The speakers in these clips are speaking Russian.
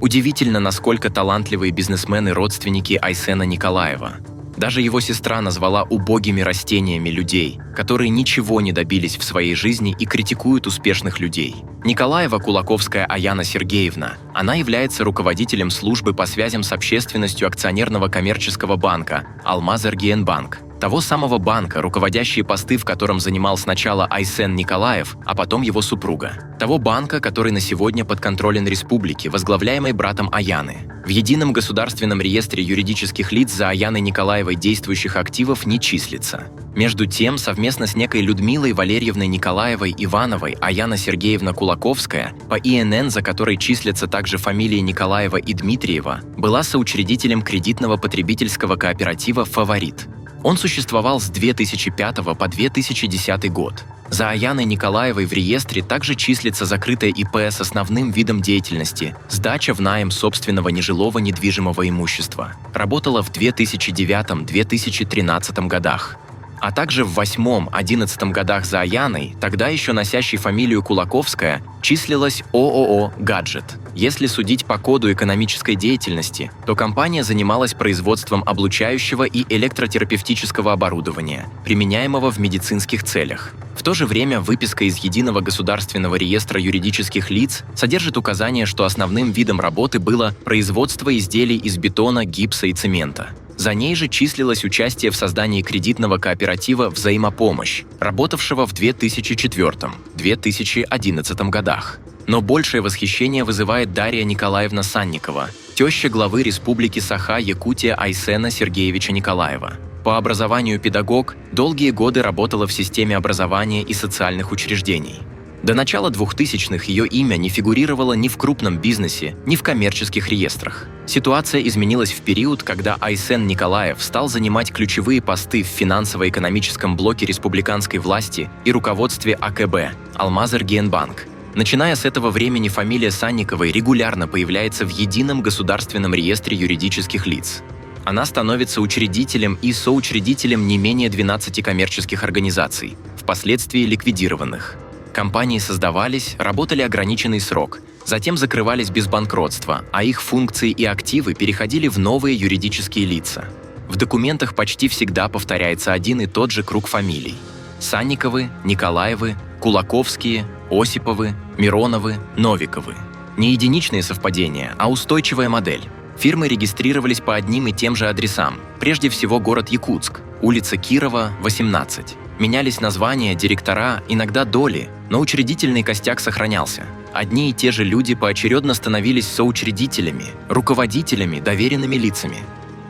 Удивительно, насколько талантливые бизнесмены родственники Айсена Николаева. Даже его сестра назвала убогими растениями людей, которые ничего не добились в своей жизни и критикуют успешных людей. Николаева Кулаковская Аяна Сергеевна. Она является руководителем службы по связям с общественностью акционерного коммерческого банка «Алмаз-Эргиенбанк». Того самого банка, руководящие посты в котором занимал сначала Айсен Николаев, а потом его супруга. Того банка, который на сегодня подконтролен республике, возглавляемой братом Аяны. В едином государственном реестре юридических лиц за Аяной Николаевой действующих активов не числится. Между тем, совместно с некой Людмилой Валерьевной Николаевой Ивановой Аяна Сергеевна Кулаковская, по ИНН, за которой числятся также фамилии Николаева и Дмитриева, была соучредителем кредитного потребительского кооператива «Фаворит». Он существовал с 2005 по 2010 год. За Аяной Николаевой в реестре также числится закрытое ИП с основным видом деятельности – сдача в найм собственного нежилого недвижимого имущества. Работала в 2009-2013 годах. А также в 2008-2011 годах за Аяной, тогда еще носящей фамилию Кулаковская, числилась ООО «Гаджет». Если судить по коду экономической деятельности, то компания занималась производством облучающего и электротерапевтического оборудования, применяемого в медицинских целях. В то же время выписка из Единого государственного реестра юридических лиц содержит указание, что основным видом работы было производство изделий из бетона, гипса и цемента. За ней же числилось участие в создании кредитного кооператива «Взаимопомощь», работавшего в 2004-2011 годах. Но большее восхищение вызывает Дарья Николаевна Санникова, теща главы Республики Саха-Якутия Айсена Сергеевича Николаева. По образованию педагог, долгие годы работала в системе образования и социальных учреждений. До начала 2000-х ее имя не фигурировало ни в крупном бизнесе, ни в коммерческих реестрах. Ситуация изменилась в период, когда Айсен Николаев стал занимать ключевые посты в финансово-экономическом блоке республиканской власти и руководстве АКБ «Алмаз-Эргиенбанк». Начиная с этого времени фамилия Санниковой регулярно появляется в Едином государственном реестре юридических лиц. Она становится учредителем и соучредителем не менее 12 коммерческих организаций, впоследствии ликвидированных. Компании создавались, работали ограниченный срок, затем закрывались без банкротства, а их функции и активы переходили в новые юридические лица. В документах почти всегда повторяется один и тот же круг фамилий: Санниковы, Николаевы, Кулаковские, Осиповы, Мироновы, Новиковы. Не единичные совпадения, а устойчивая модель. Фирмы регистрировались по одним и тем же адресам, прежде всего город Якутск, улица Кирова, 18. Менялись названия, директора, иногда доли, но учредительный костяк сохранялся. Одни и те же люди поочередно становились соучредителями, руководителями, доверенными лицами.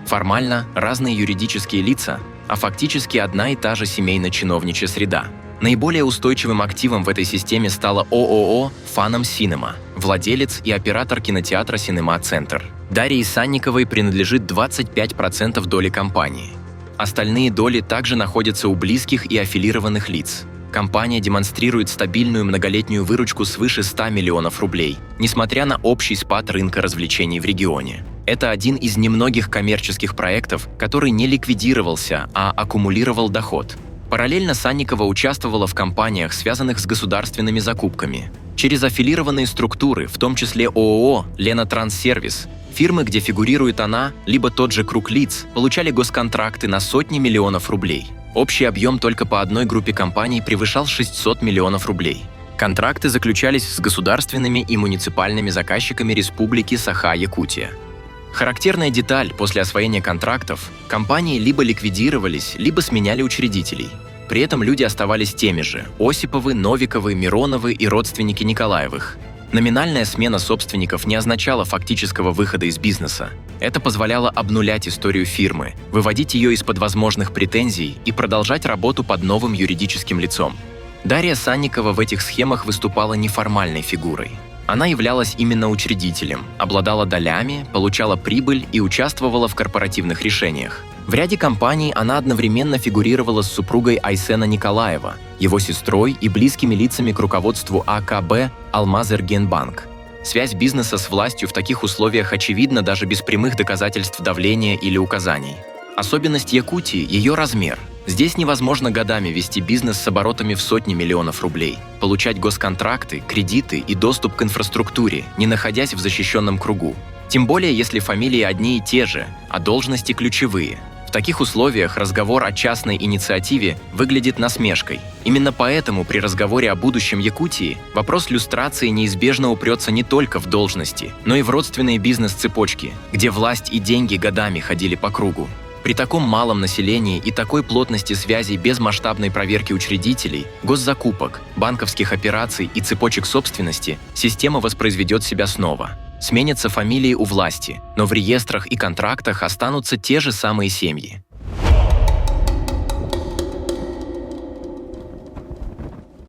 Формально разные юридические лица, а фактически одна и та же семейно-чиновничья среда. Наиболее устойчивым активом в этой системе стала ООО «Фаном Синема», владелец и оператор кинотеатра «Синема Центр». Дарье Санниковой принадлежит 25% доли компании. Остальные доли также находятся у близких и аффилированных лиц. Компания демонстрирует стабильную многолетнюю выручку свыше 100 миллионов рублей, несмотря на общий спад рынка развлечений в регионе. Это один из немногих коммерческих проектов, который не ликвидировался, а аккумулировал доход. Параллельно Санникова участвовала в компаниях, связанных с государственными закупками. Через аффилированные структуры, в том числе ООО «Ленотранссервис», фирмы, где фигурирует она, либо тот же круг лиц, получали госконтракты на сотни миллионов рублей. Общий объем только по одной группе компаний превышал 600 миллионов рублей. Контракты заключались с государственными и муниципальными заказчиками Республики Саха-Якутия. Характерная деталь: после освоения контрактов компании либо ликвидировались, либо сменяли учредителей. При этом люди оставались теми же – Осиповы, Новиковы, Мироновы и родственники Николаевых. Номинальная смена собственников не означала фактического выхода из бизнеса. Это позволяло обнулять историю фирмы, выводить ее из-под возможных претензий и продолжать работу под новым юридическим лицом. Дарья Санникова в этих схемах выступала неформальной фигурой. Она являлась именно учредителем, обладала долями, получала прибыль и участвовала в корпоративных решениях. В ряде компаний она одновременно фигурировала с супругой Айсена Николаева, его сестрой и близкими лицами к руководству АКБ «Алмаз-Эргиенбанк». Связь бизнеса с властью в таких условиях очевидна даже без прямых доказательств давления или указаний. Особенность Якутии – ее размер. Здесь невозможно годами вести бизнес с оборотами в сотни миллионов рублей, получать госконтракты, кредиты и доступ к инфраструктуре, не находясь в защищенном кругу. Тем более, если фамилии одни и те же, а должности ключевые. В таких условиях разговор о частной инициативе выглядит насмешкой. Именно поэтому при разговоре о будущем Якутии вопрос люстрации неизбежно упрется не только в должности, но и в родственные бизнес-цепочки, где власть и деньги годами ходили по кругу. При таком малом населении и такой плотности связей без масштабной проверки учредителей, госзакупок, банковских операций и цепочек собственности система воспроизведет себя снова. Сменятся фамилии у власти, но в реестрах и контрактах останутся те же самые семьи.